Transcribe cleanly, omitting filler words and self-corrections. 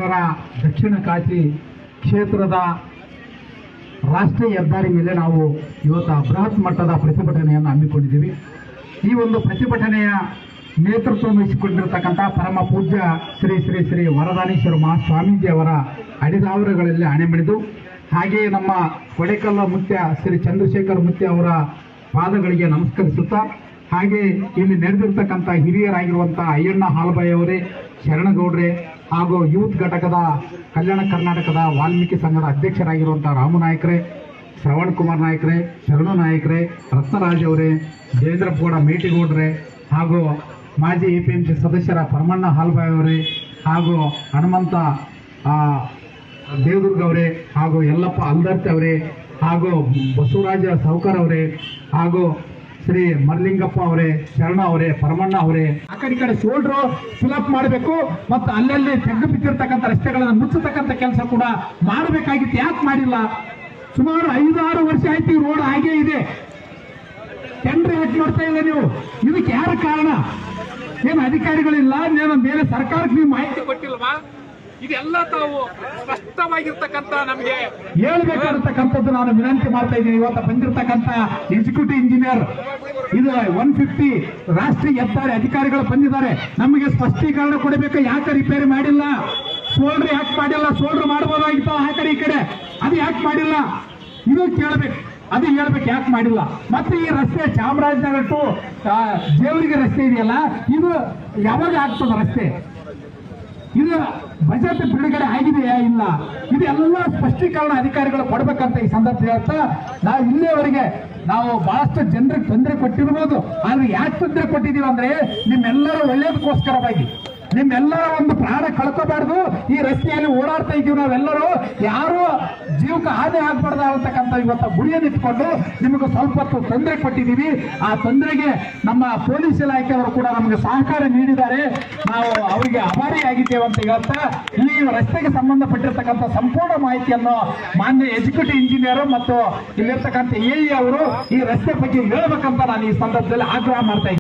ಚಾಮರಾಜನಗರ ದಕ್ಷಿಣ ಕಾಶಿ ಕ್ಷೇತ್ರದ ರಾಷ್ಟ್ರೀಯ ಹೆದ್ದಾರಿ ಮೇಲೆ ನಾವು ಇವತ್ತು ಬೃಹತ್ ಮಟ್ಟದ ಪ್ರತಿಭಟನೆಯನ್ನು ಹಮ್ಮಿಕೊಂಡಿದ್ದೀವಿ. ಈ ಒಂದು ಪ್ರತಿಭಟನೆಯ ನೇತೃತ್ವ ವಹಿಸಿಕೊಂಡಿರತಕ್ಕಂಥ ಪರಮ ಪೂಜ್ಯ ಶ್ರೀ ಶ್ರೀ ಶ್ರೀ ವರದಾನೇಶ್ವರ ಮಹಾಸ್ವಾಮೀಜಿ ಅವರ ಅಡಿದಾವರಗಳಲ್ಲಿ ಅಣೆಮಣಿದು, ಹಾಗೆಯೇ ನಮ್ಮ ಕೊಡೆಕಲ್ಲ ಮುತ್ಯ ಶ್ರೀ ಚಂದ್ರಶೇಖರ್ ಮುತ್ಯ ಅವರ ಪಾದಗಳಿಗೆ ನಮಸ್ಕರಿಸುತ್ತಾ, ಹಾಗೆ ಇಲ್ಲಿ ನಡೆದಿರ್ತಕ್ಕಂಥ ಹಿರಿಯರಾಗಿರುವಂಥ ಅಯ್ಯಣ್ಣ ಹಾಲಬಾಯಿ ಅವರೇ, ಶರಣಗೌಡ್ರೆ, ಹಾಗೂ ಯೂತ್ ಘಟಕದ ಕಲ್ಯಾಣ ಕರ್ನಾಟಕದ ವಾಲ್ಮೀಕಿ ಸಂಘದ ಅಧ್ಯಕ್ಷರಾಗಿರುವಂಥ ರಾಮು ನಾಯ್ಕರೇ, ಶ್ರವಣ್ ಕುಮಾರ್ ನಾಯ್ಕರೇ, ಶರಣು ನಾಯ್ಕರೇ, ರತ್ನರಾಜ್ ಅವರೇ, ಜಯೇಂದ್ರಗೌಡ ಮೇಟಿಗೌಡ್ರೆ, ಹಾಗೂ ಮಾಜಿ APMC ಸದಸ್ಯರ ಪರಮಣ್ಣ ಹಾಲಬಾಯಿ ಅವರೇ, ಹಾಗೂ ಹನುಮಂತ ದೇವದುರ್ಗ ಅವರೇ, ಹಾಗೂ ಯಲ್ಲಪ್ಪ ಅಲ್ದರ್ತಿ ಅವರೇ, ಹಾಗೂ ಬಸವರಾಜ ಸಾವ್ಕಾರ್ ಅವರೇ, ಹಾಗೂ ಶ್ರೀ ಮರ್ಲಿಂಗಪ್ಪ ಅವರೇ, ಶರಣ ಅವರೇ, ಪರಮಣ್ಣ ಅವರೇ, ಆ ಕಡೆ ಶೋಲ್ಡ್ರು ಫಿಲಪ್ ಮಾಡಬೇಕು ಮತ್ತು ಅಲ್ಲಲ್ಲಿ ತೆಗೆದು ಬಿದ್ದಿರ್ತಕ್ಕಂಥ ರಸ್ತೆಗಳನ್ನು ಮುಚ್ಚತಕ್ಕಂಥ ಕೆಲಸ ಕೂಡ ಮಾಡಬೇಕಾಗಿತ್ತು. ಯಾಕೆ ಮಾಡಿಲ್ಲ? ಸುಮಾರು 5-6 ವರ್ಷ ಆಯ್ತು ಈ ರೋಡ್ ಹಾಗೇ ಇದೆ. ಟೆಂಡರ್ ಯಾಕೆ ಮಾಡ್ತಾ ಇಲ್ಲ ನೀವು? ಇದಕ್ಕೆ ಯಾರ ಕಾರಣ? ಏನು ಅಧಿಕಾರಿಗಳಿಲ್ಲ? ಏನು ಮೇಲೆ ಸರ್ಕಾರಕ್ಕೆ ನೀವು ಮಾಹಿತಿ ಕೊಟ್ಟಿಲ್ವಾ? ಇದೆಲ್ಲ ತಾವು ಸ್ಪಷ್ಟವಾಗಿರ್ತಕ್ಕಂಥ ನಮಗೆ ಹೇಳ್ಬೇಕಾಗಿರ್ತಕ್ಕಂಥದ್ದು ನಾನು ವಿನಂತಿ ಮಾಡ್ತಾ ಇದ್ದೀನಿ. ಇವತ್ತು ಬಂದಿರತಕ್ಕಂಥ ಎಕ್ಸಿಕ್ಯೂಟಿವ್ ಇಂಜಿನಿಯರ್, ಇದು 150 ರಾಷ್ಟ್ರೀಯ ಹೆದ್ದಾರಿ ಅಧಿಕಾರಿಗಳು ಬಂದಿದ್ದಾರೆ. ನಮಗೆ ಸ್ಪಷ್ಟೀಕರಣ ಕೊಡಬೇಕು. ಯಾಕೆ ರಿಪೇರಿ ಮಾಡಿಲ್ಲ? ಸೋಲ್ಡ್ರ್ ಯಾಕೆ ಮಾಡಿಲ್ಲ? ಸೋಲ್ಡ್ರ್ ಮಾಡಬಹುದಾಗಿತ್ತು ಆ ಕಡೆ ಈ ಕಡೆ, ಅದು ಯಾಕೆ ಮಾಡಿಲ್ಲ? ಇದು ಕೇಳಬೇಕು, ಅದು ಹೇಳ್ಬೇಕು ಯಾಕೆ ಮಾಡಿಲ್ಲ. ಮತ್ತೆ ಈ ರಸ್ತೆ ಚಾಮರಾಜನಗರ ಟು ದೇವರಿಗೆ ರಸ್ತೆ ಇದೆಯಲ್ಲ, ಇದು ಯಾವಾಗ ಆಗ್ತದ ರಸ್ತೆ? ಇದು ಬಜೆಟ್ ಬಿಡುಗಡೆ ಆಗಿದೆಯಾ? ಇಲ್ಲ. ಇದೆಲ್ಲ ಸ್ಪಷ್ಟೀಕರಣ ಅಧಿಕಾರಿಗಳು ಕೊಡ್ಬೇಕಂತ ಈ ಸಂದರ್ಭ ಹೇಳ್ತಾ, ನಾವು ಇಲ್ಲಿಯವರೆಗೆ ನಾವು ಬಹಳಷ್ಟು ಜನರಿಗೆ ತೊಂದರೆ ಕೊಟ್ಟಿರ್ಬೋದು. ಆದ್ರೆ ಯಾಕೆ ತೊಂದರೆ ಕೊಟ್ಟಿದೀವಿ ಅಂದ್ರೆ ನಿಮ್ಮೆಲ್ಲರ ಒಳ್ಳೇದಕ್ಕೋಸ್ಕರವಾಗಿ, ನಿಮ್ಮೆಲ್ಲರ ಒಂದು ಪ್ರಾಣ ಕಳ್ಕೋಬಾರ್ದು. ಈ ರಸ್ತೆಯಲ್ಲಿ ಓಡಾಡ್ತಾ ಇದ್ದೀವಿ ನಾವೆಲ್ಲರೂ, ಯಾರು ಜೀವಕ್ಕೆ ಹಾನಿ ಆಗ್ಬಾರ್ದು ಅಂತಕ್ಕಂಥ ಇವತ್ತು ಗುರಿಯನ್ನು ಇಟ್ಕೊಂಡು ನಿಮಗೆ ಸ್ವಲ್ಪ ಹೊತ್ತು ತೊಂದರೆ ಕೊಟ್ಟಿದ್ದೀವಿ. ಆ ತೊಂದರೆಗೆ ನಮ್ಮ ಪೊಲೀಸ್ ಇಲಾಖೆಯವರು ಕೂಡ ನಮಗೆ ಸಹಕಾರ ನೀಡಿದ್ದಾರೆ. ನಾವು ಅವರಿಗೆ ಆಭಾರಿಯಾಗಿದ್ದೇವೆ ಅಂತ ಹೇಳ್ತಾ, ಈ ರಸ್ತೆಗೆ ಸಂಬಂಧಪಟ್ಟಿರ್ತಕ್ಕಂಥ ಸಂಪೂರ್ಣ ಮಾಹಿತಿಯನ್ನು ಮಾನ್ಯ ಎಕ್ಸಿಕ್ಯೂಟಿವ್ ಇಂಜಿನಿಯರ್ ಮತ್ತು ಇಲ್ಲಿರ್ತಕ್ಕಂಥ AE ಅವರು ಈ ರಸ್ತೆ ಬಗ್ಗೆ ಹೇಳ್ಬೇಕಂತ ನಾನು ಈ ಸಂದರ್ಭದಲ್ಲಿ ಆಗ್ರಹ ಮಾಡ್ತಾ ಇದ್ದೀನಿ.